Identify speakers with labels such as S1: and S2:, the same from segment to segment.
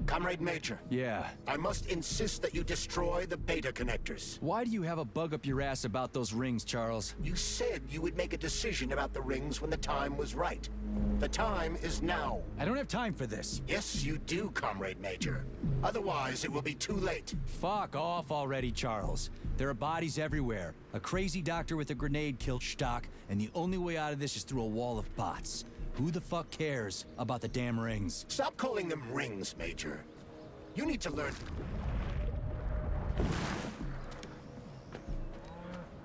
S1: Comrade Major.
S2: Yeah.
S1: I must insist that you destroy the beta connectors.
S2: Why do you have a bug up your ass about those rings, Charles?
S1: You said you would make a decision about the rings when the time was right. The time is now.
S2: I don't have time for this.
S1: Yes, you do, Comrade Major. Otherwise, it will be too late.
S2: Fuck off already, Charles. There are bodies everywhere. A crazy doctor with a grenade killed Stock, and the only way out of this is through a wall of bots. Who the fuck cares about the damn rings?
S1: Stop calling them rings, Major. You need to learn...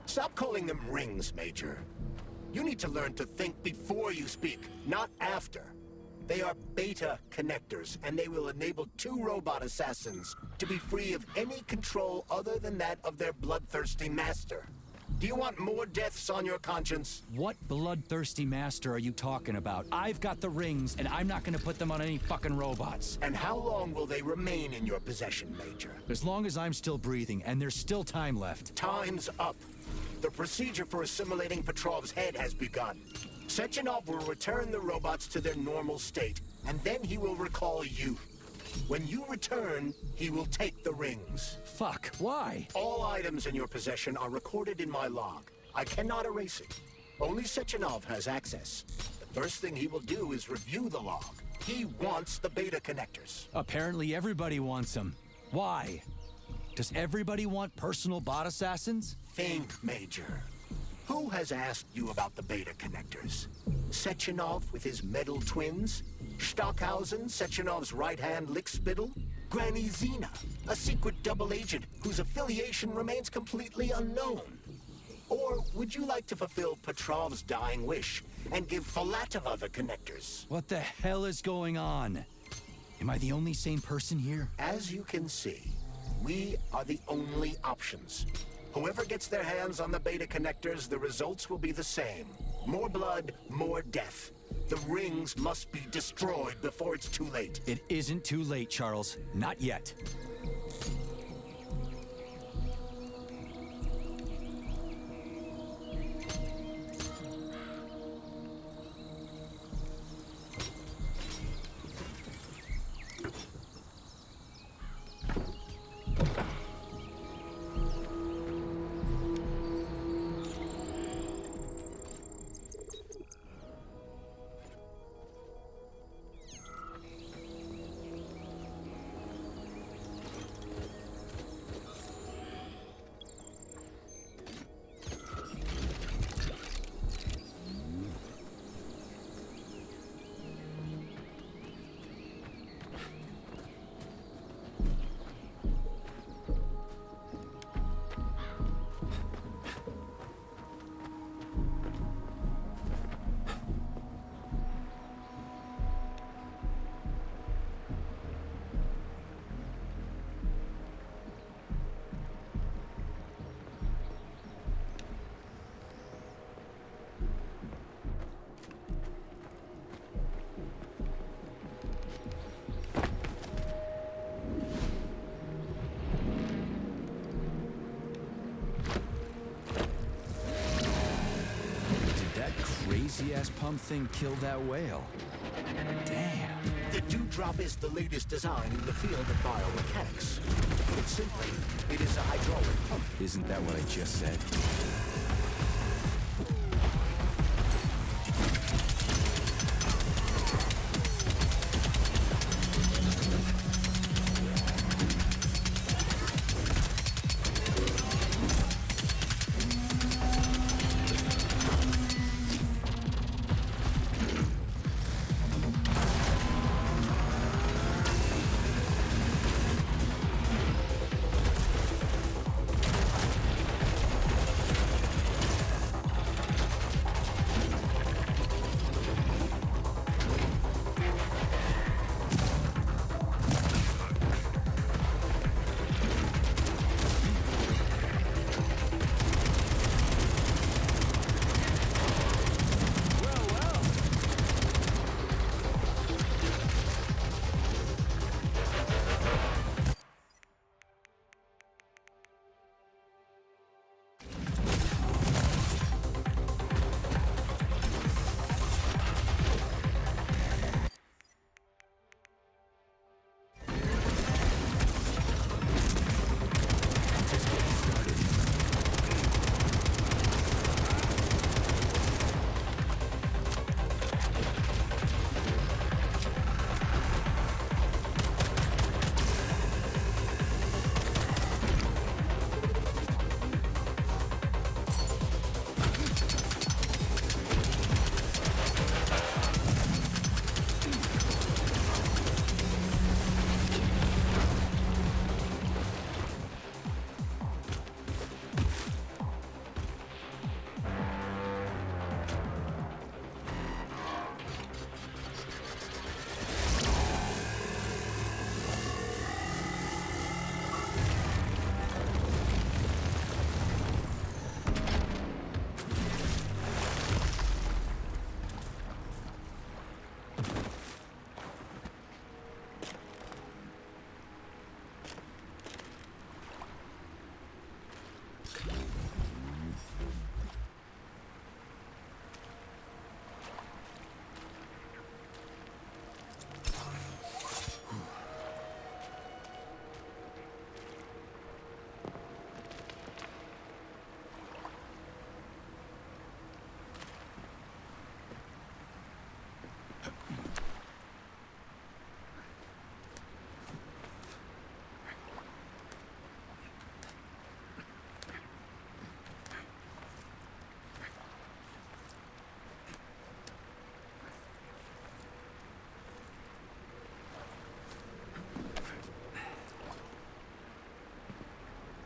S1: Stop calling them rings, Major. You need to learn to think before you speak, not after. They are beta connectors, and they will enable 2 robot assassins to be free of any control other than that of their bloodthirsty master. Do you want more deaths on your conscience?
S2: What bloodthirsty master are you talking about? I've got the rings, and I'm not gonna put them on any fucking robots.
S1: And how long will they remain in your possession, Major?
S2: As long as I'm still breathing, and there's still time left.
S1: Time's up. The procedure for assimilating Petrov's head has begun. Sechenov will return the robots to their normal state, and then he will recall you. When you return, he will take the rings.
S2: Fuck, why?
S1: All items in your possession are recorded in my log. I cannot erase it. Only Sechenov has access. The first thing he will do is review the log. He wants the beta connectors.
S2: Apparently everybody wants them. Why? Does everybody want personal bot assassins?
S1: Think, Major. Who has asked you about the beta connectors? Sechenov with his metal twins? Stockhausen, Sechenov's right-hand lickspittle? Granny Zena, a secret double agent whose affiliation remains completely unknown? Or would you like to fulfill Petrov's dying wish and give Filatova the connectors?
S2: What the hell is going on? Am I the only sane person here?
S1: As you can see, we are the only options. Whoever gets their hands on the beta connectors, the results will be the same. More blood, more death. The rings must be destroyed before it's too late.
S2: It isn't too late, Charles. Not yet. Crazy-ass pump thing killed that whale. Damn.
S1: The Dewdrop is the latest design in the field of biomechanics. Put simply, it is a hydraulic pump.
S2: Isn't that what I just said?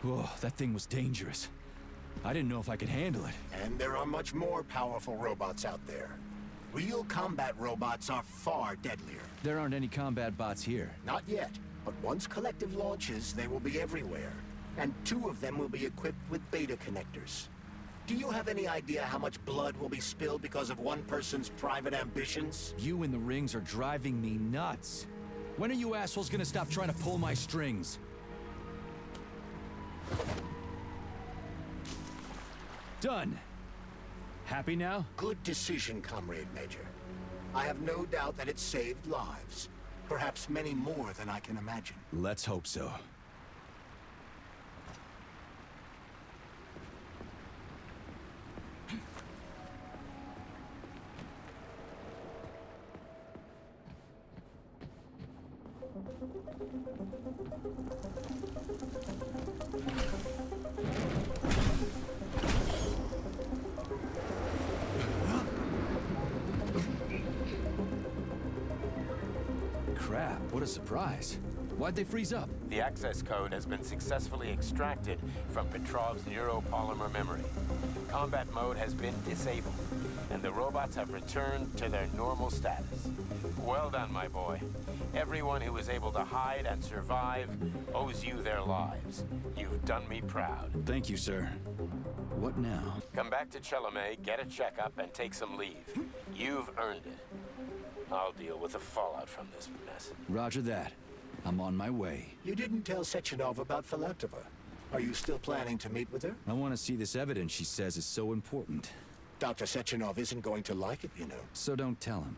S2: Whoa, that thing was dangerous. I didn't know if I could handle it.
S1: And there are much more powerful robots out there. Real combat robots are far deadlier.
S2: There aren't any combat bots here.
S1: Not yet, but once Collective launches, they will be everywhere. And 2 of them will be equipped with beta connectors. Do you have any idea how much blood will be spilled because of one person's private ambitions?
S2: You in the rings are driving me nuts. When are you assholes gonna stop trying to pull my strings? Done. Happy now?
S1: Good decision, Comrade Major. I have no doubt that it saved lives. Perhaps many more than I can imagine.
S2: Let's hope so. Crap, what a surprise. Why'd they freeze up?
S3: The access code has been successfully extracted from Petrov's neuropolymer memory. Combat mode has been disabled, and the robots have returned to their normal status. Well done, my boy. Everyone who was able to hide and survive owes you their lives. You've done me proud.
S2: Thank you, sir. What now?
S3: Come back to Chelomey, get a checkup, and take some leave. You've earned it. I'll deal with the fallout from this mess.
S2: Roger that. I'm on my way.
S1: You didn't tell Sechenov about Filatova. Are you still planning to meet with her?
S2: I want to see this evidence she says is so important.
S1: Dr. Sechenov isn't going to like it, you know.
S2: So don't tell him.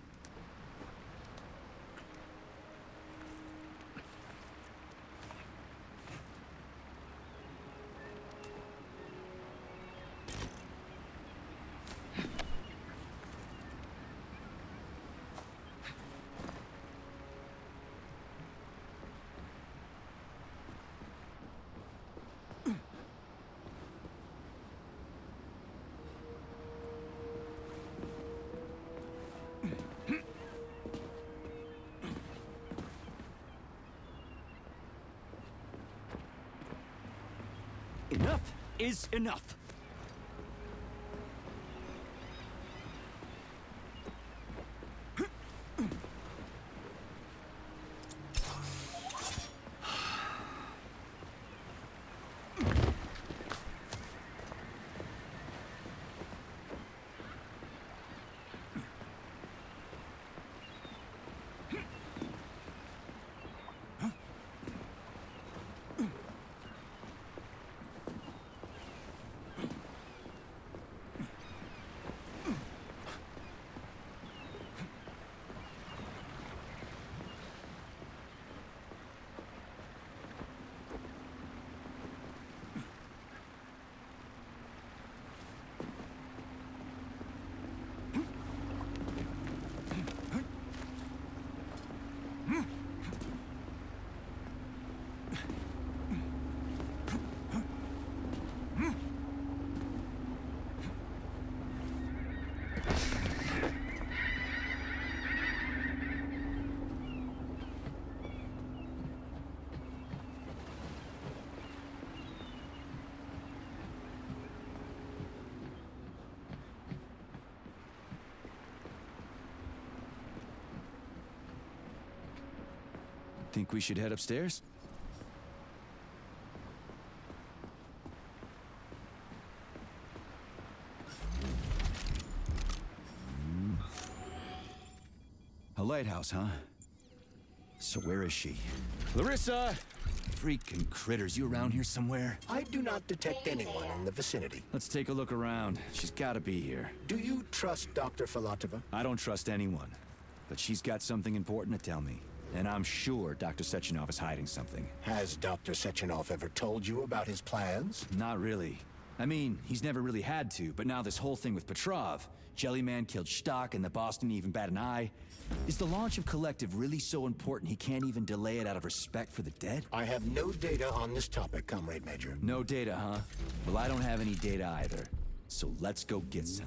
S2: Enough is enough. Think we should head upstairs? A lighthouse, huh? So where is she? Larissa! Freaking critters, you around here somewhere?
S1: I do not detect anyone in the vicinity.
S2: Let's take a look around. She's gotta be here.
S1: Do you trust Dr. Filatova?
S2: I don't trust anyone, but she's got something important to tell me. And I'm sure Dr. Sechenov is hiding something.
S1: Has Dr. Sechenov ever told you about his plans?
S2: Not really. I mean, he's never really had to, but now this whole thing with Petrov, Jellyman killed Stock and the boss didn't even bat an eye. Is the launch of Collective really so important he can't even delay it out of respect for the dead?
S1: I have no data on this topic, Comrade Major.
S2: No data, huh? Well, I don't have any data either. So let's go get some.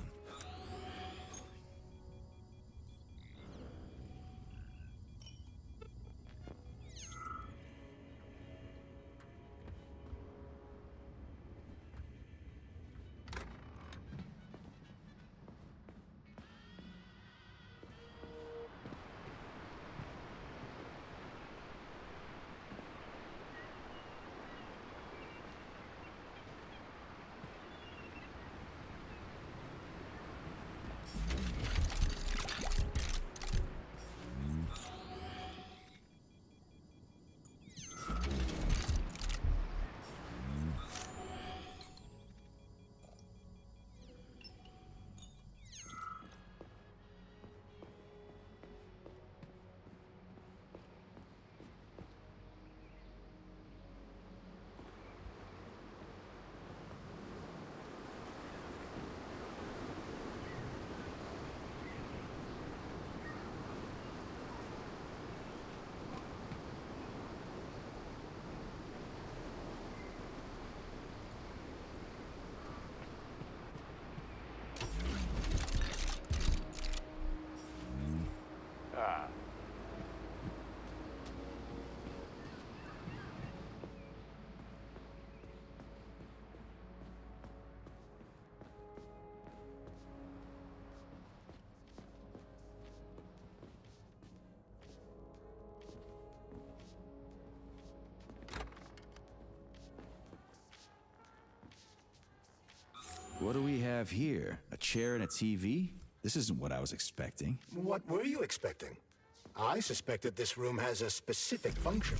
S2: What do we have here? A chair and a TV? This isn't what I was expecting.
S1: What were you expecting? I suspected this room has a specific function.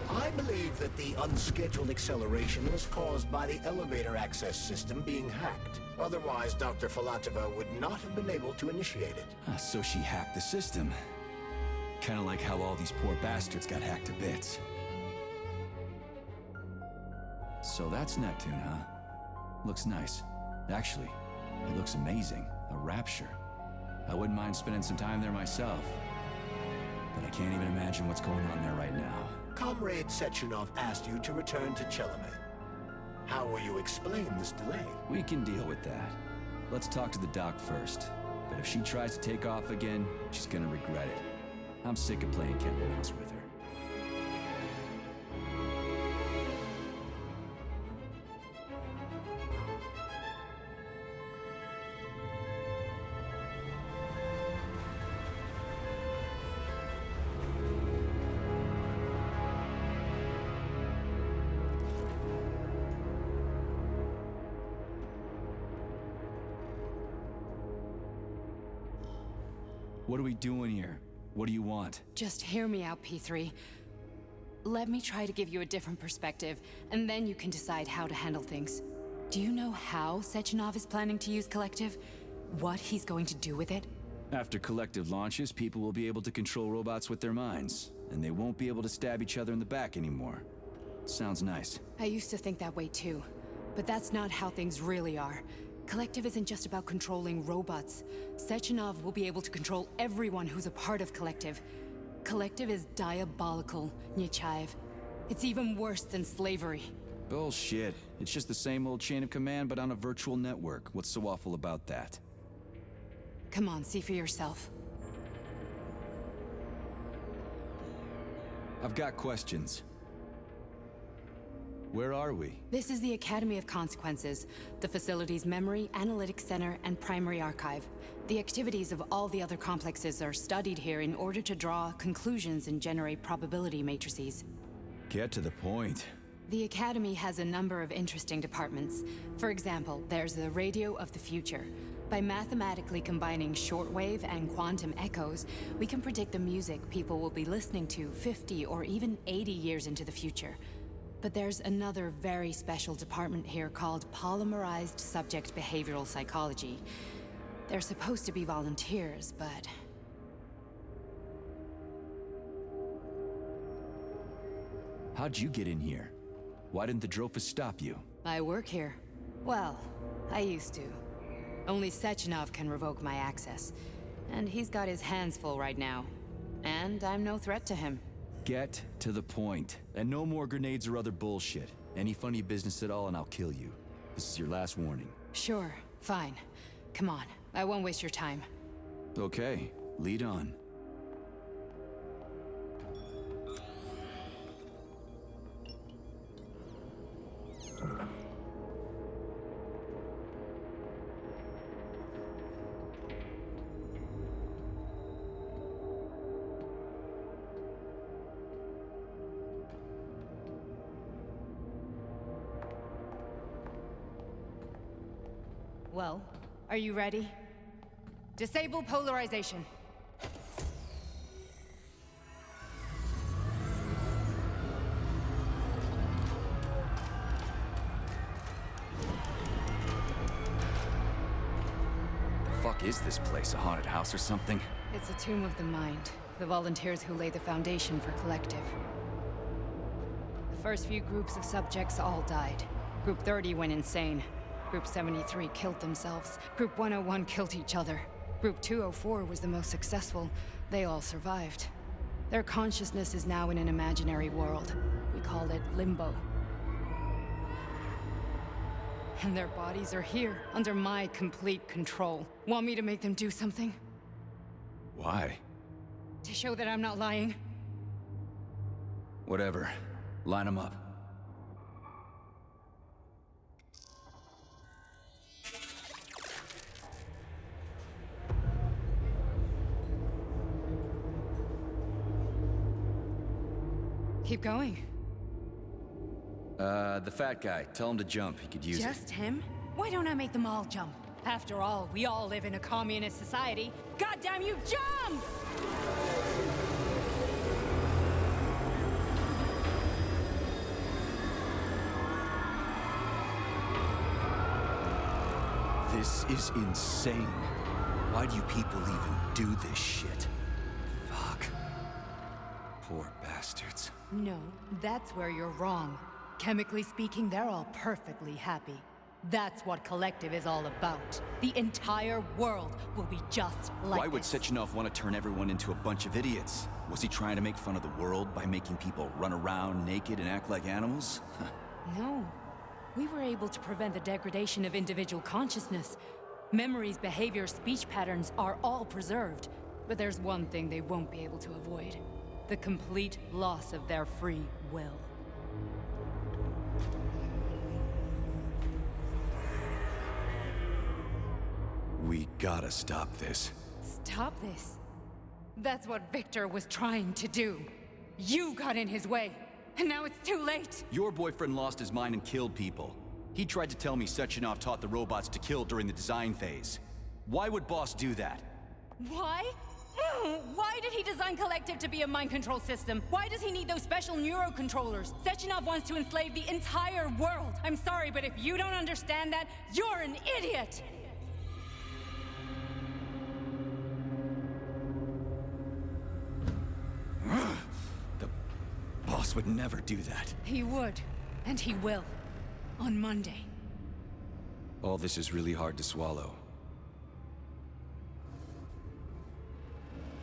S1: I believe that the unscheduled acceleration was caused by the elevator access system being hacked. Otherwise, Dr. Filatova would not have been able to initiate it.
S2: So she hacked the system. Kinda like how all these poor bastards got hacked to bits. So that's Neptune, huh? Looks nice. Actually, it looks amazing. A rapture. I wouldn't mind spending some time there myself. But I can't even imagine what's going on there right now.
S1: Comrade Sechenov asked you to return to Chelomey. How will you explain this delay?
S2: We can deal with that. Let's talk to the doc first. But if she tries to take off again, she's gonna regret it. I'm sick of playing cat and mouse with her. What are we doing here? What do you want?
S4: Just hear me out, P3. Let me try to give you a different perspective, and then you can decide how to handle things. Do you know how Sechenov is planning to use Collective? What he's going to do with it?
S2: After Collective launches, people will be able to control robots with their minds, and they won't be able to stab each other in the back anymore. Sounds nice.
S4: I used to think that way too, but that's not how things really are. Collective isn't just about controlling robots. Sechenov will be able to control everyone who's a part of Collective. Collective is diabolical, Nechayev. It's even worse than slavery.
S2: Bullshit. It's just the same old chain of command, but on a virtual network. What's so awful about that?
S4: Come on, see for yourself.
S2: I've got questions. Where are we?
S4: This is the Academy of Consequences, the facility's memory, analytics center, and primary archive. The activities of all the other complexes are studied here in order to draw conclusions and generate probability matrices.
S2: Get to the point.
S4: The Academy has a number of interesting departments. For example, there's the Radio of the Future. By mathematically combining shortwave and quantum echoes, we can predict the music people will be listening to 50 or even 80 years into the future. But there's another very special department here called Polymerized Subject Behavioral Psychology. They're supposed to be volunteers, but...
S2: How'd you get in here? Why didn't the Drofus stop you?
S4: I work here. Well, I used to. Only Sechenov can revoke my access. And he's got his hands full right now. And I'm no threat to him.
S2: Get to the point. And no more grenades or other bullshit. Any funny business at all and I'll kill you. This is your last warning.
S4: Sure, fine. Come on, I won't waste your time.
S2: Okay, lead on.
S4: Well, are you ready? Disable polarization.
S2: Fuck is this place? A haunted house or something?
S4: It's a tomb of the mind. The volunteers who lay the foundation for Collective. The first few groups of subjects all died. Group 30 went insane. Group 73 killed themselves. Group 101 killed each other. Group 204 was the most successful. They all survived. Their consciousness is now in an imaginary world. We call it Limbo. And their bodies are here, under my complete control. Want me to make them do something?
S2: Why?
S4: To show that I'm not lying.
S2: Whatever. Line them up.
S4: Keep going.
S2: The fat guy. Tell him to jump. He could use it.
S4: Just him? Why don't I make them all jump? After all, we all live in a communist society. Goddamn you, jump!
S2: This is insane. Why do you people even do this shit? Fuck. Poor bastards.
S4: No, that's where you're wrong. Chemically speaking, they're all perfectly happy. That's what Collective is all about. The entire world will be just like
S2: Why would
S4: this.
S2: Sechenov want to turn everyone into a bunch of idiots? Was he trying to make fun of the world by making people run around naked and act like animals?
S4: No. We were able to prevent the degradation of individual consciousness. Memories, behaviors, speech patterns are all preserved. But there's one thing they won't be able to avoid. The complete loss of their free will.
S2: We gotta stop this.
S4: Stop this. That's what Victor was trying to do. You got in his way, and now it's too late.
S2: Your boyfriend lost his mind and killed people. He tried to tell me Sechenov taught the robots to kill during the design phase. Why would Boss do that?
S4: Why? Why did he design Collective to be a mind control system? Why does he need those special neurocontrollers? Sechenov wants to enslave the entire world. I'm sorry, but if you don't understand that, you're an idiot!
S2: The Boss would never do that.
S4: He would, and he will. On Monday.
S2: All this is really hard to swallow.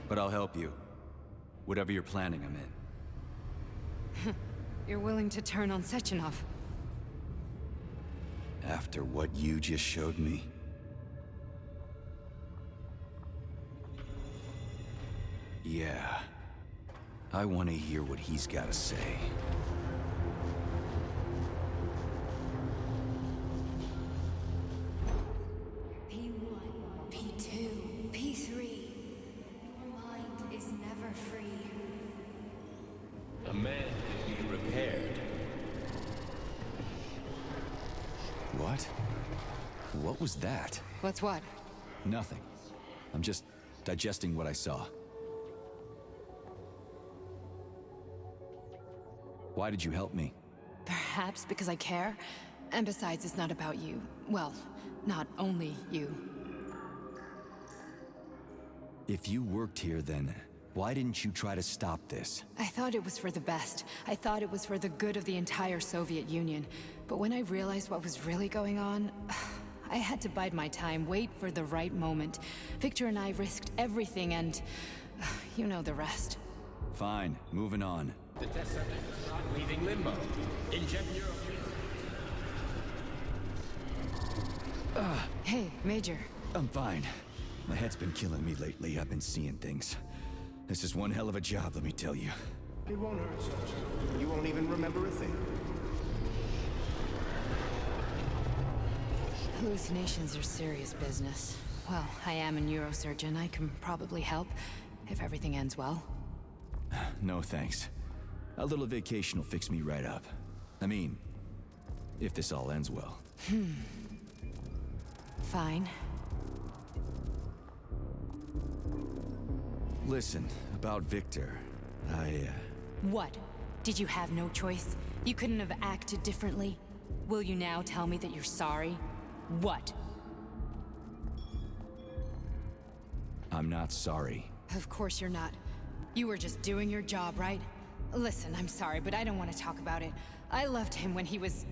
S2: But I'll help you. Whatever you're planning, I'm in.
S4: You're willing to turn on Sechenov?
S2: After what you just showed me? Yeah. I want to hear what he's got to say.
S5: P1, P2, P3. Your mind is never free.
S3: A man can be repaired.
S2: What? What was that?
S4: What's what?
S2: Nothing. I'm just digesting what I saw. Why did you help me?
S4: Perhaps because I care? And besides, it's not about you. Well, not only you.
S2: If you worked here, then why didn't you try to stop this?
S4: I thought it was for the best. I thought it was for the good of the entire Soviet Union. But when I realized what was really going on, I had to bide my time, wait for the right moment. Victor and I risked everything and... you know the rest.
S2: Fine, moving on.
S3: The test subject is not leaving limbo. Inject neurofeedback.
S4: Hey, Major.
S2: I'm fine. My head's been killing me lately. I've been seeing things. This is one hell of a job, let me tell you.
S1: It won't hurt, Sergeant. You won't even remember a thing.
S4: Hallucinations are serious business. Well, I am a neurosurgeon. I can probably help, if everything ends well.
S2: No thanks. A little vacation will fix me right up. I mean, if this all ends well.
S4: Fine.
S2: Listen, about Victor,
S4: What? Did you have no choice? You couldn't have acted differently? Will you now tell me that you're sorry? What?
S2: I'm not sorry.
S4: Of course you're not. You were just doing your job, right? Listen, I'm sorry, but I don't want to talk about it. I loved him when he was...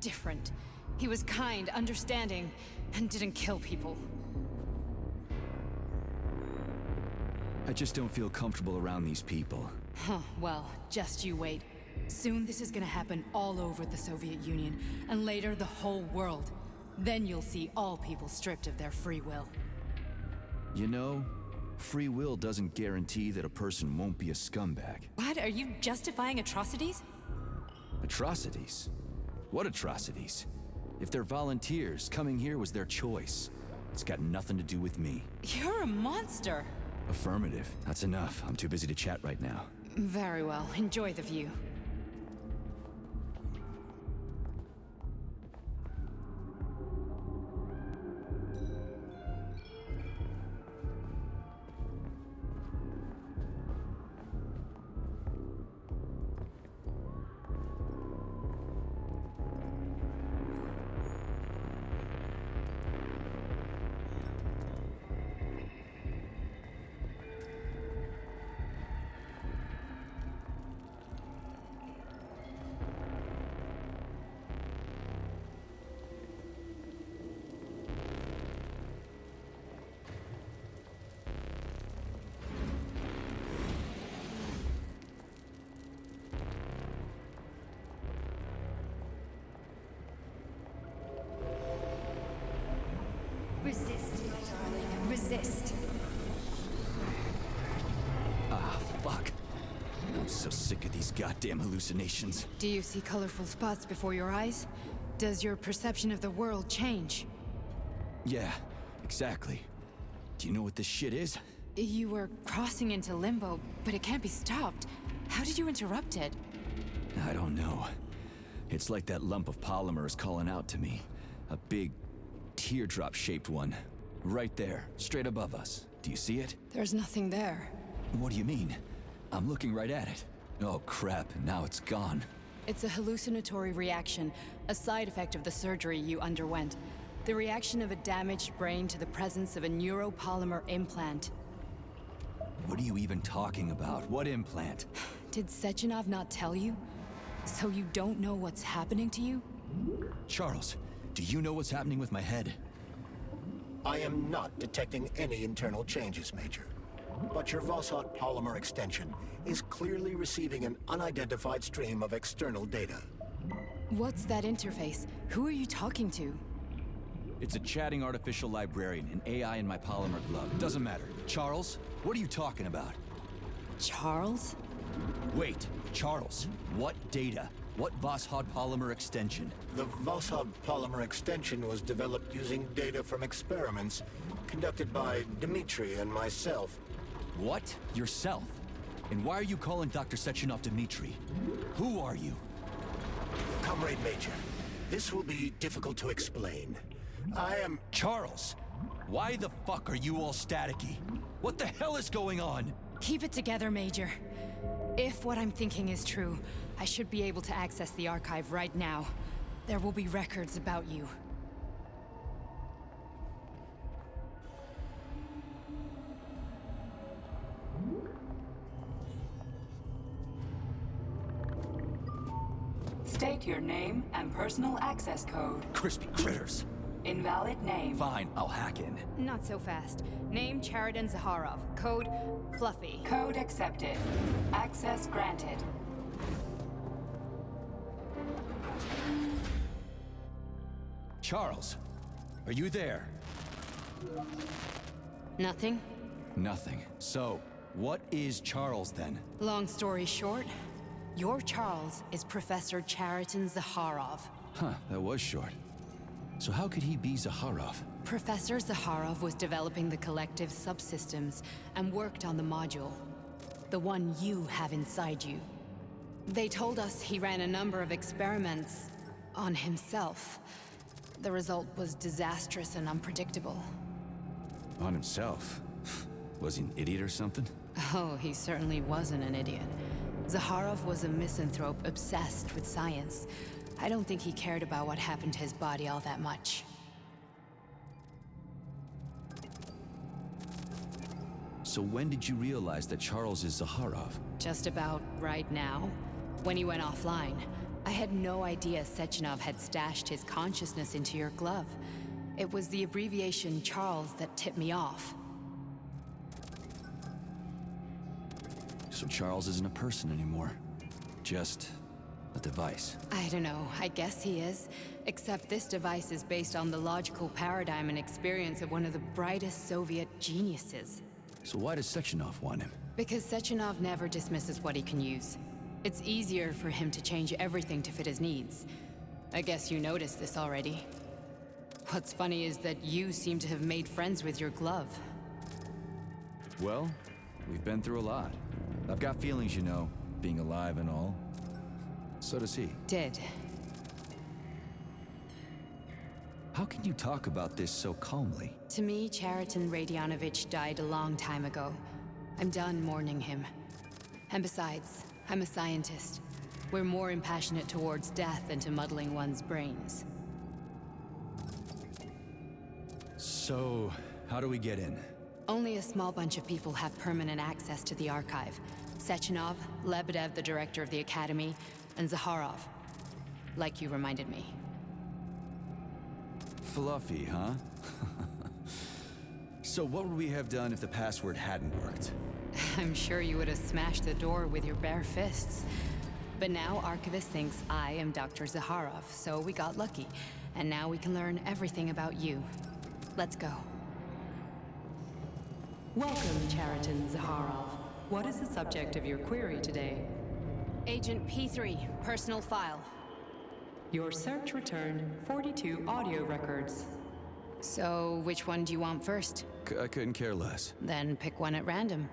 S4: different. He was kind, understanding, and didn't kill people.
S2: I just don't feel comfortable around these people.
S4: Huh, well, just you wait. Soon this is gonna happen all over the Soviet Union, and later the whole world. Then you'll see all people stripped of their free will.
S2: You know, Free will doesn't guarantee that a person won't be a scumbag.
S4: What? Are you justifying atrocities?
S2: Atrocities? What atrocities? If they're volunteers, coming here was their choice. It's got nothing to do with me.
S4: You're a monster.
S2: Affirmative. That's enough. I'm too busy to chat right now.
S4: Very well. Enjoy the view.
S5: Resist, my darling. Resist.
S2: Ah, fuck. I'm so sick of these goddamn hallucinations.
S4: Do you see colorful spots before your eyes? Does your perception of the world change?
S2: Yeah, exactly. Do you know what this shit is?
S4: You were crossing into limbo, but it can't be stopped. How did you interrupt it?
S2: I don't know. It's like that lump of polymer is calling out to me. A big, teardrop-shaped one. Right there, straight above us. Do you see it?
S4: There's nothing there.
S2: What do you mean? I'm looking right at it. Oh crap, now it's gone.
S4: It's a hallucinatory reaction, a side effect of the surgery you underwent. The reaction of a damaged brain to the presence of a neuropolymer implant.
S2: What are you even talking about? What implant?
S4: Did Sechenov not tell you? So you don't know what's happening to you?
S2: Charles, do you know what's happening with my head?
S1: I am not detecting any internal changes, Major. But your Voskhod polymer extension is clearly receiving an unidentified stream of external data.
S4: What's that interface? Who are you talking to?
S2: It's a chatting artificial librarian, an AI in my polymer glove. It doesn't matter. Charles, what are you talking about?
S4: Charles?
S2: Wait, Charles, what data? What Voskhod polymer extension?
S1: The Voskhod polymer extension was developed using data from experiments conducted by Dmitri and myself.
S2: What? Yourself? And why are you calling Dr. Sechenov Dmitri? Who are you?
S1: Comrade Major, this will be difficult to explain. I am...
S2: Charles! Why the fuck are you all staticky? What the hell is going on?
S4: Keep it together, Major. If what I'm thinking is true, I should be able to access the archive right now. There will be records about you.
S6: State your name and personal access code.
S2: Crispy critters.
S6: Invalid name.
S2: Fine, I'll hack in.
S4: Not so fast. Name Chariton Zaharov. Code Fluffy.
S6: Code accepted. Access granted.
S2: Charles, are you there?
S4: Nothing?
S2: Nothing. So, what is Charles then?
S4: Long story short, your Charles is Professor Chariton Zaharov.
S2: Huh, that was short. So how could he be Zaharov?
S4: Professor Zaharov was developing the collective subsystems and worked on the module. The one you have inside you. They told us he ran a number of experiments on himself. The result was disastrous and unpredictable.
S2: On himself? Was he an idiot or something?
S4: Oh, he certainly wasn't an idiot. Zaharov was a misanthrope obsessed with science. I don't think he cared about what happened to his body all that much.
S2: So when did you realize that Charles is Zaharov?
S4: Just about right now, when he went offline. I had no idea Sechenov had stashed his consciousness into your glove. It was the abbreviation Charles that tipped me off.
S2: So Charles isn't a person anymore. Just a device.
S4: I don't know, I guess he is. Except this device is based on the logical paradigm and experience of one of the brightest Soviet geniuses.
S2: So why does Sechenov want him?
S4: Because Sechenov never dismisses what he can use. It's easier for him to change everything to fit his needs. I guess you noticed this already. What's funny is that you seem to have made friends with your glove.
S2: Well, we've been through a lot. I've got feelings, you know, being alive and all. So does he.
S4: Did.
S2: How can you talk about this so calmly?
S4: To me, Chariton Radionovich died a long time ago. I'm done mourning him. And besides, I'm a scientist. We're more impassionate towards death than to muddling one's brains.
S2: So, how do we get in?
S4: Only a small bunch of people have permanent access to the archive. Sechenov, Lebedev, the director of the Academy, and Zaharov. Like you reminded me.
S2: Fluffy, huh? So what would we have done if the password hadn't worked?
S4: I'm sure you would have smashed the door with your bare fists. But now Archivist thinks I am Dr. Zaharov, so we got lucky. And now we can learn everything about you. Let's go.
S7: Welcome, Chariton Zaharov. What is the subject of your query today?
S4: Agent P3, personal file.
S7: Your search returned 42 audio records.
S4: So, which one do you want first?
S2: I couldn't care less.
S4: Then pick one at random.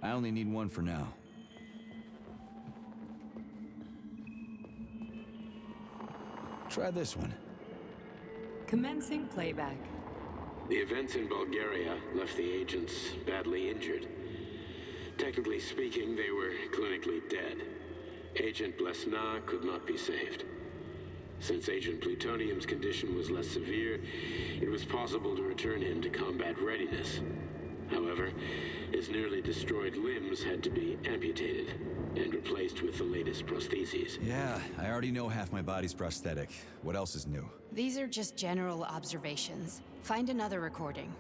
S2: I only need one for now. Try this one.
S7: Commencing playback.
S3: The events in Bulgaria left the agents badly injured. Technically speaking, they were clinically dead. Agent Blesna could not be saved. Since Agent Plutonium's condition was less severe, it was possible to return him to combat readiness. However, his nearly destroyed limbs had to be amputated and replaced with the latest prostheses.
S2: Yeah, I already know half my body's prosthetic. What else is new?
S4: These are just general observations. Find another recording.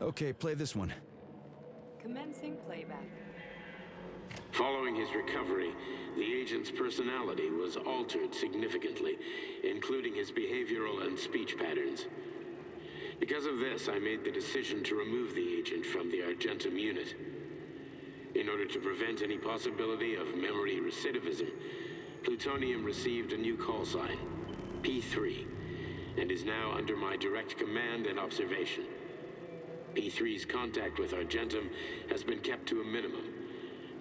S2: Okay, play this one.
S7: Commencing playback.
S3: Following his recovery, the agent's personality was altered significantly, including his behavioral and speech patterns. Because of this, I made the decision to remove the agent from the Argentum unit. In order to prevent any possibility of memory recidivism, Plutonium received a new call sign, P3, and is now under my direct command and observation. P3's contact with Argentum has been kept to a minimum,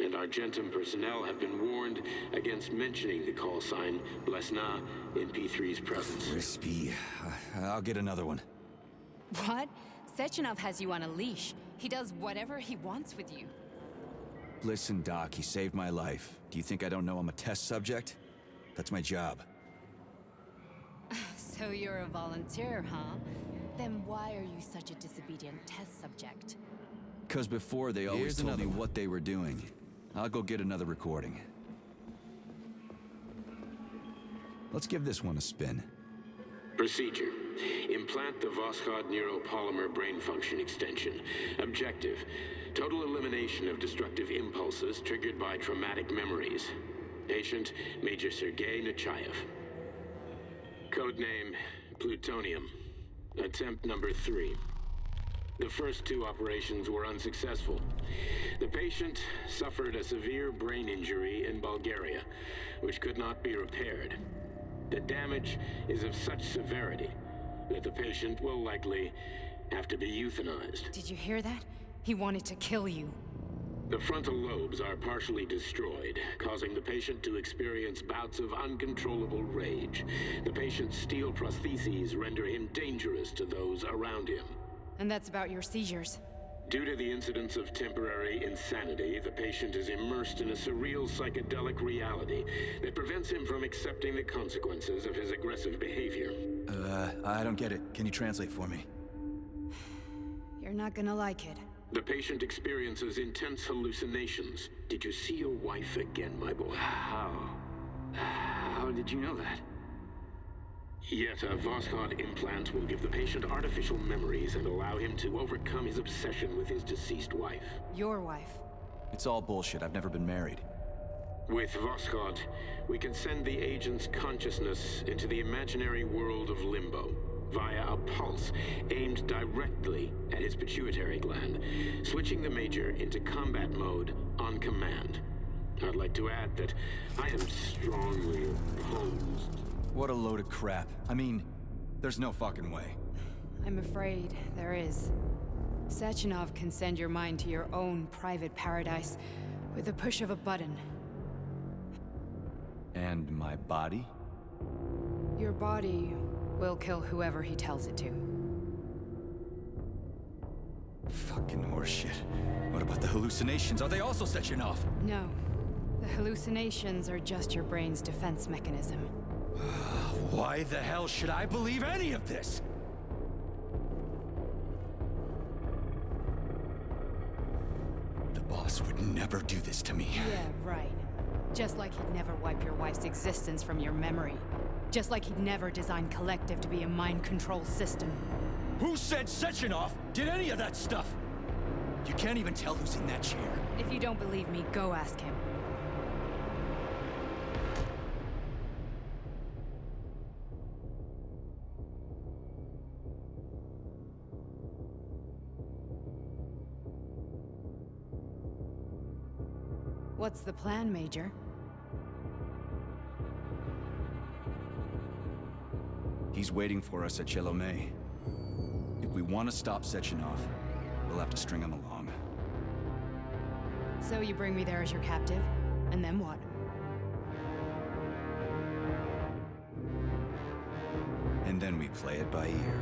S3: and Argentum personnel have been warned against mentioning the call sign Blesna in P3's presence.
S2: Crispy. I'll get another one.
S4: What? Sechenov has you on a leash. He does whatever he wants with you.
S2: Listen, Doc, he saved my life. Do you think I don't know I'm a test subject? That's my job.
S4: So you're a volunteer, huh? Then why are you such a disobedient test subject?
S2: Because before they always told me what they were doing. I'll go get another recording. Let's give this one a spin.
S3: Procedure. Implant the Voskhod neuropolymer brain function extension. Objective. Total elimination of destructive impulses triggered by traumatic memories. Patient, Major Sergei Nechayev. Codename, Plutonium. Attempt number 3. The first 2 operations were unsuccessful. The patient suffered a severe brain injury in Bulgaria, which could not be repaired. The damage is of such severity that the patient will likely have to be euthanized.
S4: Did you hear that? He wanted to kill you.
S3: The frontal lobes are partially destroyed, causing the patient to experience bouts of uncontrollable rage. The patient's steel prostheses render him dangerous to those around him.
S4: And that's about your seizures.
S3: Due to the incidence of temporary insanity, the patient is immersed in a surreal psychedelic reality that prevents him from accepting the consequences of his aggressive behavior.
S2: I don't get it. Can you translate for me?
S4: You're not gonna like it.
S3: The patient experiences intense hallucinations. Did you see your wife again, my boy?
S8: How did you know that?
S3: Yet a Voskhod implant will give the patient artificial memories and allow him to overcome his obsession with his deceased wife.
S4: Your wife.
S2: It's all bullshit. I've never been married.
S3: With Voskhod, we can send the agent's consciousness into the imaginary world of limbo via a pulse aimed directly at his pituitary gland, switching the Major into combat mode on command. I'd like to add that I am strongly opposed.
S2: What a load of crap. I mean, there's no fucking way.
S4: I'm afraid there is. Sechenov can send your mind to your own private paradise with the push of a button.
S2: And my body?
S4: Your body will kill whoever he tells it to.
S2: Fucking horseshit. What about the hallucinations? Are they also Sechenov?
S4: No. The hallucinations are just your brain's defense mechanism.
S2: Why the hell should I believe any of this? The boss would never do this to me.
S4: Yeah, right. Just like he'd never wipe your wife's existence from your memory. Just like he'd never design Collective to be a mind control system.
S2: Who said Sechenov did any of that stuff? You can't even tell who's in that chair.
S4: If you don't believe me, go ask him. What's the plan, Major?
S2: He's waiting for us at Chelomey. If we want to stop Sechenov, we'll have to string him along.
S4: So you bring me there as your captive, and then what?
S2: And then we play it by ear.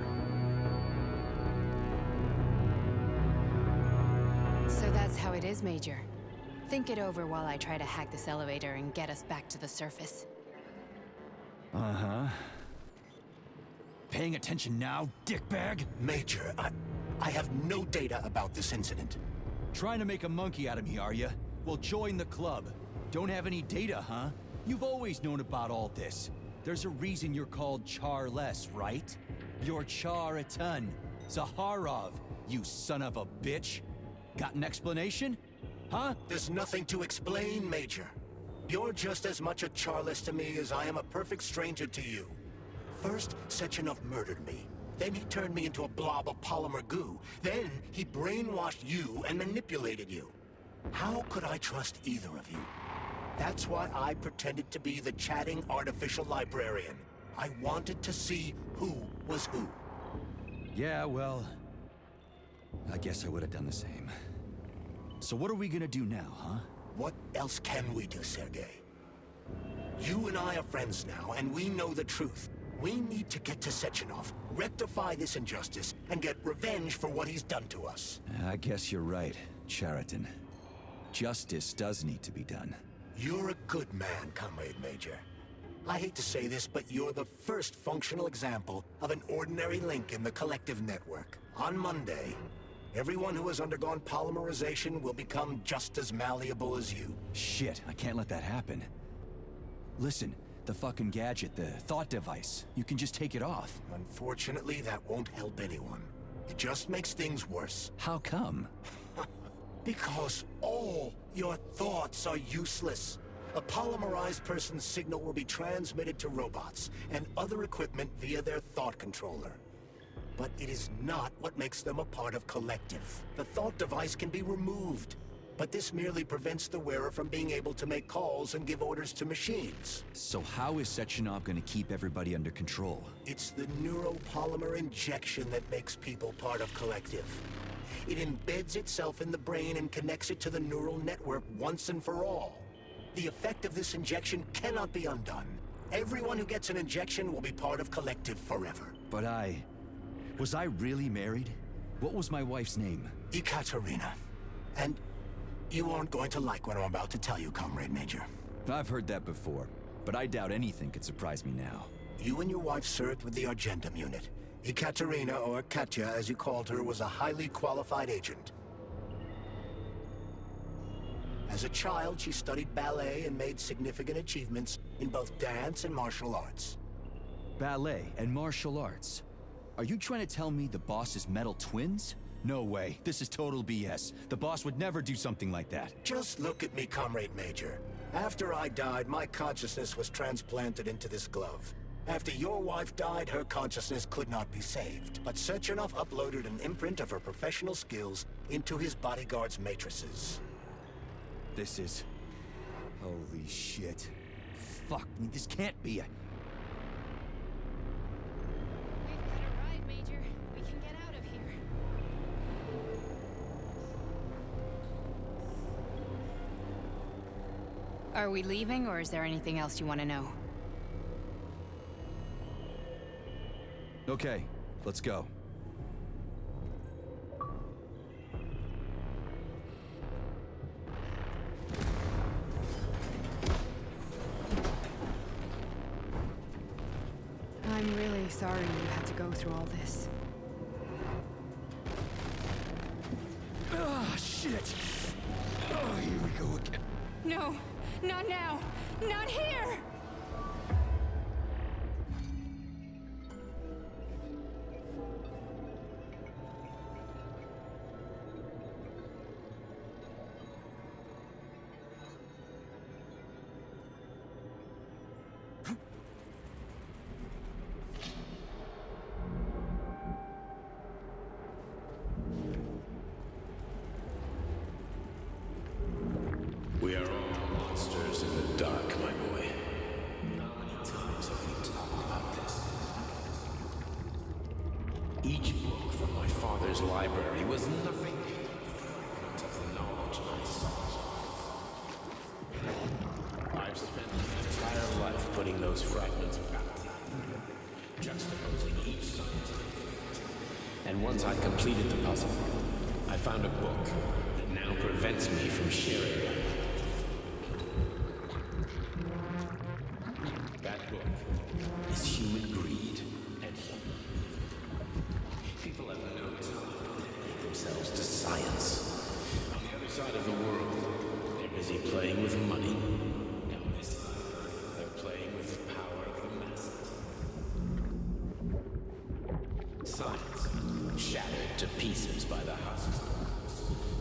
S4: So that's how it is, Major. Think it over while I try to hack this elevator and get us back to the surface.
S2: Uh-huh. Paying attention now, dickbag?
S1: Major, I have no data about this incident.
S2: Trying to make a monkey out of me, are you? Well, join the club. Don't have any data, huh? You've always known about all this. There's a reason you're called Charless, right? You're Char a ton. Zaharov, you son of a bitch. Got an explanation? Huh?
S1: There's nothing to explain, Major. You're just as much a Charless to me as I am a perfect stranger to you. First, Sechenov murdered me. Then he turned me into a blob of polymer goo. Then he brainwashed you and manipulated you. How could I trust either of you? That's why I pretended to be the chatting artificial librarian. I wanted to see who was who.
S2: Yeah, well, I guess I would have done the same. So what are we gonna do now, huh?
S1: What else can we do, Sergei? You and I are friends now, and we know the truth. We need to get to Sechenov, rectify this injustice, and get revenge for what he's done to us.
S2: I guess you're right, Chariton. Justice does need to be done.
S1: You're a good man, Comrade Major. I hate to say this, but you're the first functional example of an ordinary link in the collective network. On Monday, everyone who has undergone polymerization will become just as malleable as you.
S2: Shit, I can't let that happen. Listen, the fucking gadget, the thought device, you can just take it off.
S1: Unfortunately, that won't help anyone. It just makes things worse.
S2: How come?
S1: Because all your thoughts are useless. A polymerized person's signal will be transmitted to robots and other equipment via their thought controller. But it is not what makes them a part of Collective. The thought device can be removed, but this merely prevents the wearer from being able to make calls and give orders to machines.
S2: So how is Sechenov gonna keep everybody under control?
S1: It's the neuropolymer injection that makes people part of Collective. It embeds itself in the brain and connects it to the neural network once and for all. The effect of this injection cannot be undone. Everyone who gets an injection will be part of Collective forever.
S2: But was I really married? What was my wife's name?
S1: Ekaterina. And you aren't going to like what I'm about to tell you, Comrade Major.
S2: I've heard that before, but I doubt anything could surprise me now.
S1: You and your wife served with the Argentum unit. Ekaterina, or Katya as you called her, was a highly qualified agent. As a child, she studied ballet and made significant achievements in both dance and martial arts.
S2: Ballet and martial arts? Are you trying to tell me the boss is metal twins? No way. This is total BS. The boss would never do something like that.
S1: Just look at me, Comrade Major. After I died, my consciousness was transplanted into this glove. After your wife died, her consciousness could not be saved. But Sechenov uploaded an imprint of her professional skills into his bodyguard's matrices.
S2: This is... holy shit. Fuck me, this can't be a...
S4: We've got a ride, Major. We can get out of here. Are we leaving, or is there anything else you want to know?
S2: Okay, let's go.
S4: I'm really sorry you had to go through all this.
S2: Ah, shit! Oh, here we go again.
S4: No, not now! Not here!
S3: We are all monsters in the dark, my boy. How many times have we talked about this? Each book from my father's library was nothing but of the knowledge I sought. I've spent my entire life putting those fragments back together, juxtaposing each scientific fact. And once I completed the puzzle, I found a book that now prevents me from sharing my knowledge. That book is human greed and human. People have no time to dedicate themselves to science. On the other side of the world, they're busy playing with money. And on this side, they're playing with the power of the masses. Science, shattered to pieces by the husks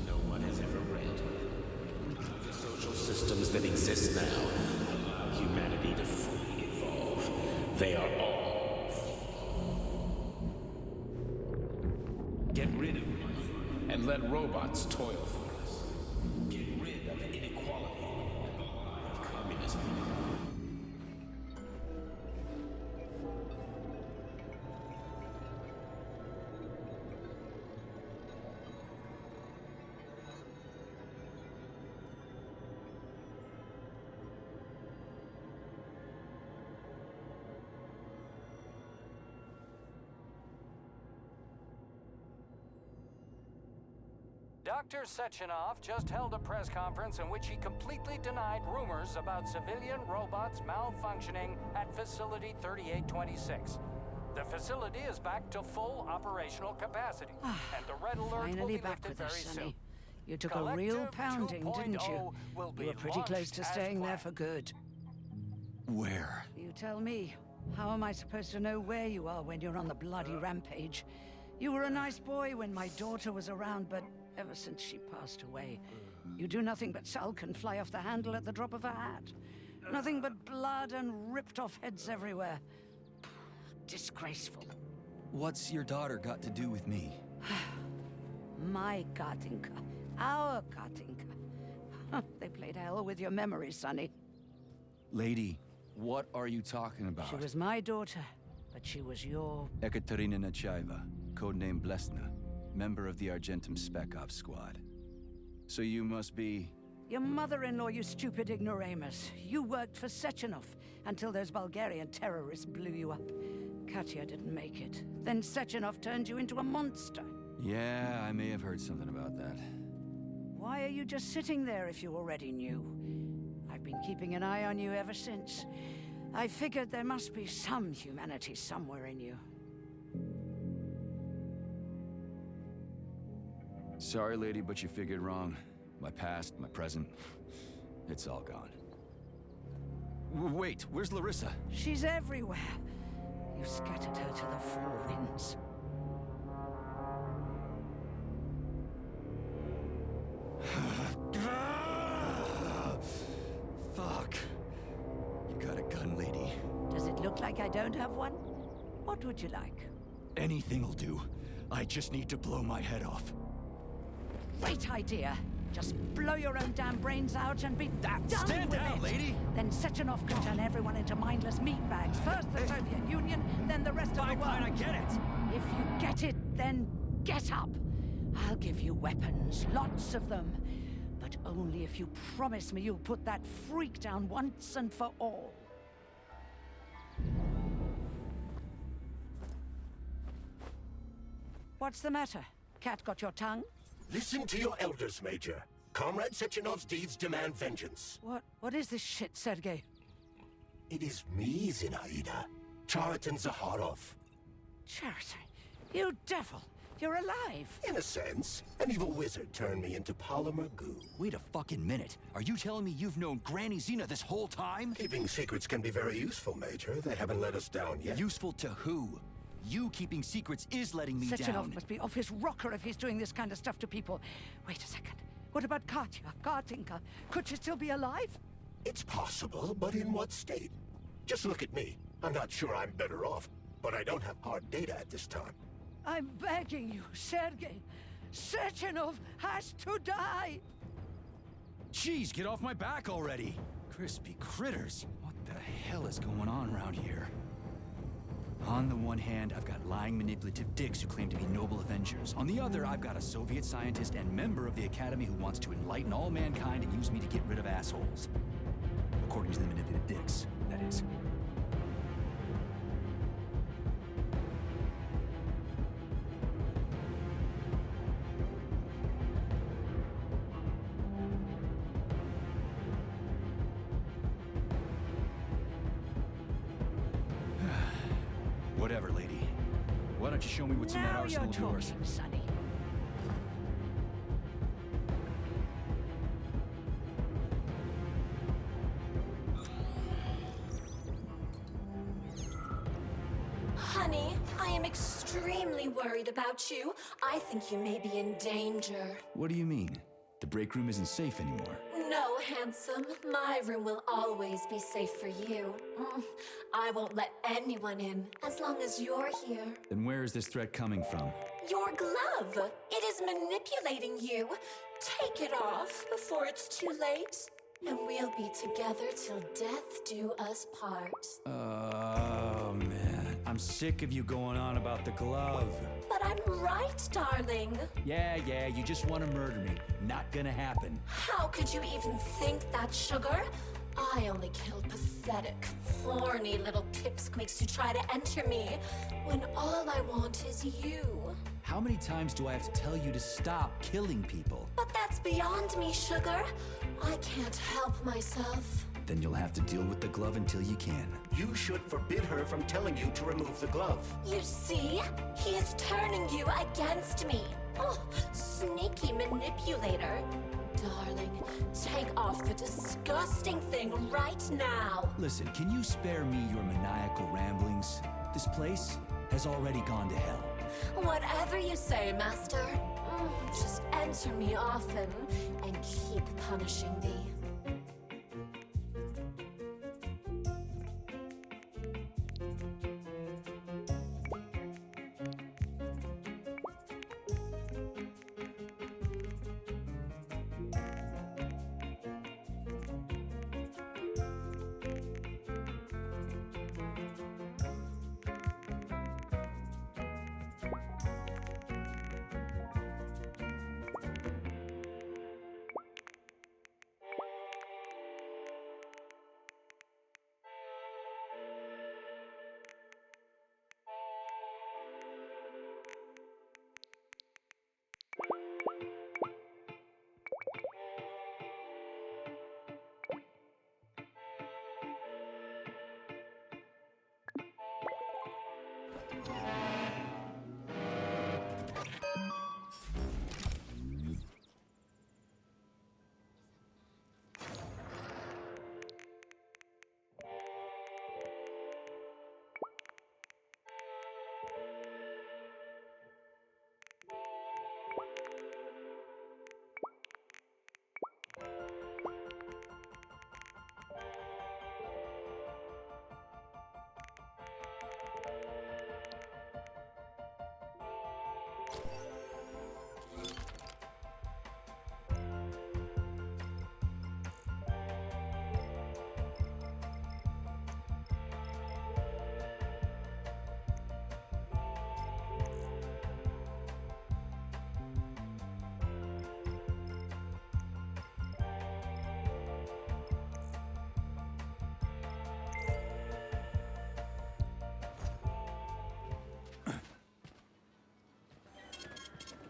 S3: no one has ever read. None of the social systems that exist now allow humanity to fully evolve. They are all flawed. Get rid of money and let robots toil for us. Get
S8: Dr. Sechenov just held a press conference in which he completely denied rumors about civilian robots malfunctioning at Facility 3826. The facility is back to full operational capacity, and the red alert will
S9: Finally
S8: be
S9: back
S8: lifted
S9: with
S8: very
S9: us,
S8: soon.
S9: Sonny. You took a
S8: Collective
S9: real pounding, didn't
S8: 2.0
S9: you?
S8: will be
S9: You were pretty close
S8: launched
S9: to
S8: as
S9: staying there
S8: planned.
S9: for good.
S2: Where?
S9: You tell me. How am I supposed to know where you are when you're on the bloody rampage? You were a nice boy when my daughter was around, but ever since she passed away, you do nothing but sulk and fly off the handle at the drop of a hat. Nothing but blood and ripped off heads everywhere. Disgraceful.
S2: What's your daughter got to do with me?
S9: My Katinka. Our Katinka. They played hell with your memories, Sonny.
S2: Lady, what are you talking about?
S9: She was my daughter, but she was your...
S2: Ekaterina Nechaeva, codename Blesna, member of the Argentum Spec Ops squad. So you must be...
S9: Your mother-in-law, you stupid ignoramus. You worked for Sechenov until those Bulgarian terrorists blew you up. Katya didn't make it. Then Sechenov turned you into a monster.
S2: Yeah, I may have heard something about that.
S9: Why are you just sitting there if you already knew? I've been keeping an eye on you ever since. I figured there must be some humanity somewhere in you.
S2: Sorry, lady, but you figured wrong. My past, my present, it's all gone. Wait, where's Larissa?
S9: She's everywhere. You scattered her to the four winds.
S2: Fuck. You got a gun, lady.
S9: Does it look like I don't have one? What would you like?
S2: Anything'll do. I just need to blow my head off.
S9: Great idea. Just blow your own damn brains out and be done
S2: Stand
S9: with
S2: down,
S9: it.
S2: lady!
S9: Then Sechenov can turn everyone into mindless meatbags. First the Soviet Union, then the rest of the world.
S2: Fine, I get it.
S9: If you get it, then get up. I'll give you weapons, lots of them. But only if you promise me you'll put that freak down once and for all. What's the matter? Cat got your tongue?
S1: Listen to your elders, Major. Comrade Sechenov's deeds demand vengeance.
S9: What is this shit, Sergei?
S1: It is me, Zinaida. Chariton Zaharov.
S9: Chariton, you devil! You're alive!
S1: In a sense, an evil wizard turned me into polymer goo.
S2: Wait a fucking minute. Are you telling me you've known Granny Zena this whole time?
S1: Keeping secrets can be very useful, Major. They haven't let us down yet.
S2: Useful to who? You keeping secrets is letting me
S9: Sechenov
S2: down.
S9: must be off his rocker if he's doing this kind of stuff to people. Wait a second. What about Katya, Katinka? Could she still be alive?
S1: It's possible, but in what state? Just look at me. I'm not sure I'm better off, but I don't have hard data at this time.
S9: I'm begging you, Sergei. Sechenov has to die!
S2: Jeez, get off my back already! Crispy critters. What the hell is going on around here? On the one hand, I've got lying, manipulative dicks who claim to be noble avengers. On the other, I've got a Soviet scientist and member of the Academy who wants to enlighten all mankind and use me to get rid of assholes. According to the manipulative dicks, that is. Whatever, lady. Why don't you show me what's in that
S9: Now
S2: arsenal
S9: you're
S2: of yours?
S9: talking, Sonny.
S5: Honey, I am extremely worried about you. I think you may be in danger.
S2: What do you mean? The break room isn't safe anymore.
S5: No, handsome. My room will always be safe for you. I won't let anyone in as long as you're here.
S2: Then where is this threat coming from?
S5: Your glove. It is manipulating you. Take it off before it's too late. And we'll be together till death do us part.
S2: Oh, man. I'm sick of you going on about the glove.
S5: But I'm right, darling.
S2: Yeah, you just want to murder me. Not gonna happen.
S5: How could you even think that, sugar? I only kill pathetic, horny little pipsqueaks who try to enter me, when all I want is you.
S2: How many times do I have to tell you to stop killing people?
S5: But that's beyond me, Sugar. I can't help myself.
S2: Then you'll have to deal with the glove until you can.
S1: You should forbid her from telling you to remove the glove.
S5: You see? He is turning you against me. Oh, sneaky manipulator. Darling, take off the disgusting thing right now.
S2: Listen, can you spare me your maniacal ramblings? This place has already gone to hell.
S5: Whatever you say, Master. Just enter me often and keep punishing me.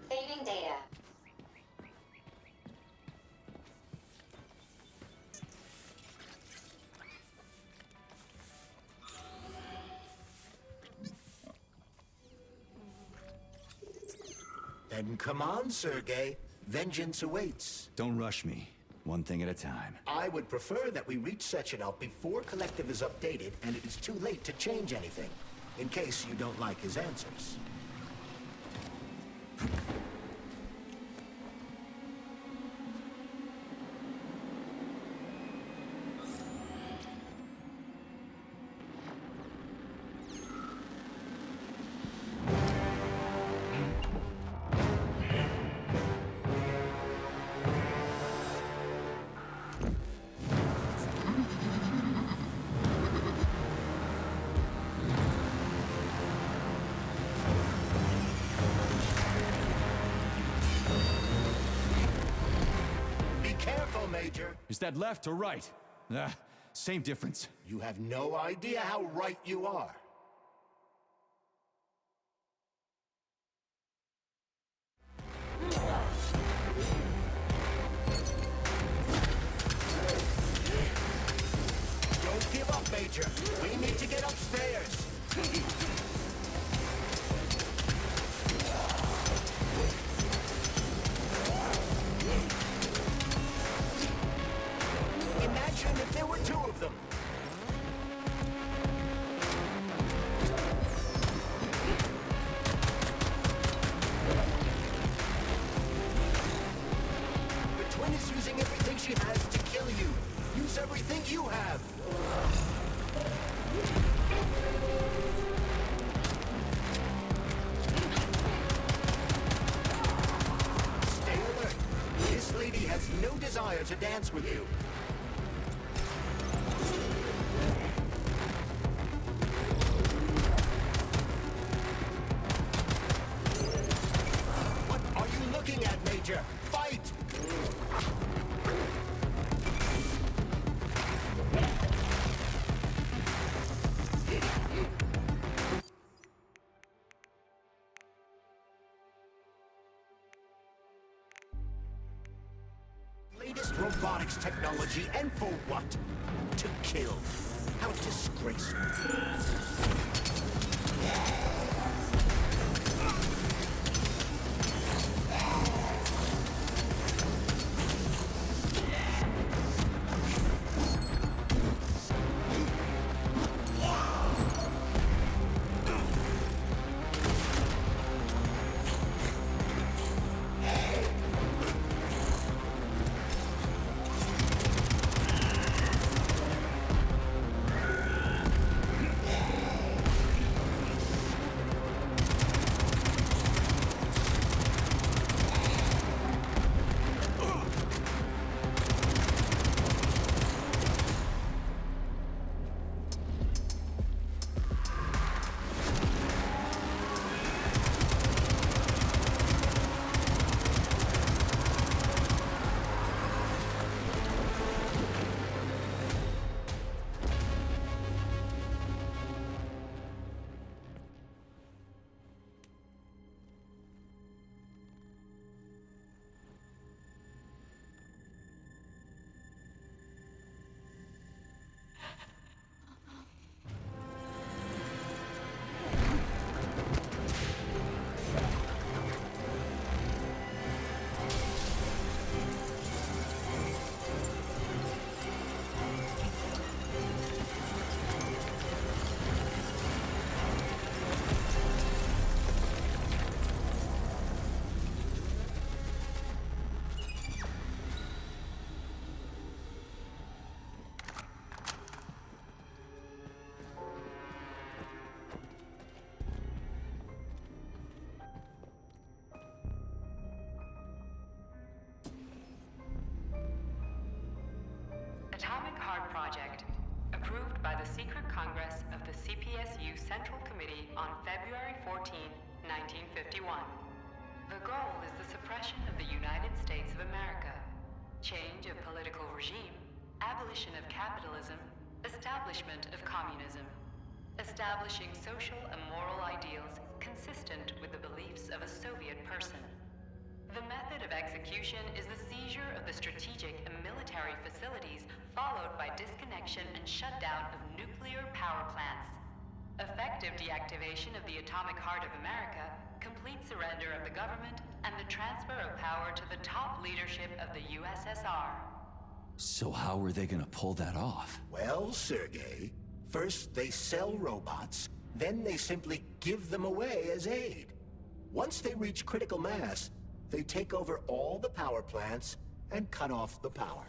S10: Saving data.
S1: Then come on, Sergei. Vengeance awaits.
S2: Don't rush me. One thing at a time.
S1: I would prefer that we reach Sechenov before Collective is updated and it is too late to change anything, in case you don't like his answers. Major.
S2: Is that left or right? Same difference.
S1: You have no idea how right you are. Don't give up, Major. We need to get upstairs. Imagine if there were two of them. The twin is using everything she has to kill you. Use everything you have. Stay alert. This lady has no desire to dance with you. Looking at, Major. Fight! latest robotics technology, and for what? To kill. How disgraceful.
S7: Atomic Heart Project, approved by the Secret Congress of the CPSU Central Committee on February 14, 1951. The goal is the suppression of the United States of America, change of political regime, abolition of capitalism, establishment of communism, establishing social and moral ideals consistent with the beliefs of a Soviet person. The method of execution is the seizure of the strategic and military facilities, followed by disconnection and shutdown of nuclear power plants. Effective deactivation of the Atomic Heart of America, complete surrender of the government, and the transfer of power to the top leadership of the USSR.
S2: So how are they gonna pull that off?
S1: Well, Sergei, first they sell robots, then they simply give them away as aid. Once they reach critical mass, they take over all the power plants and cut off the power.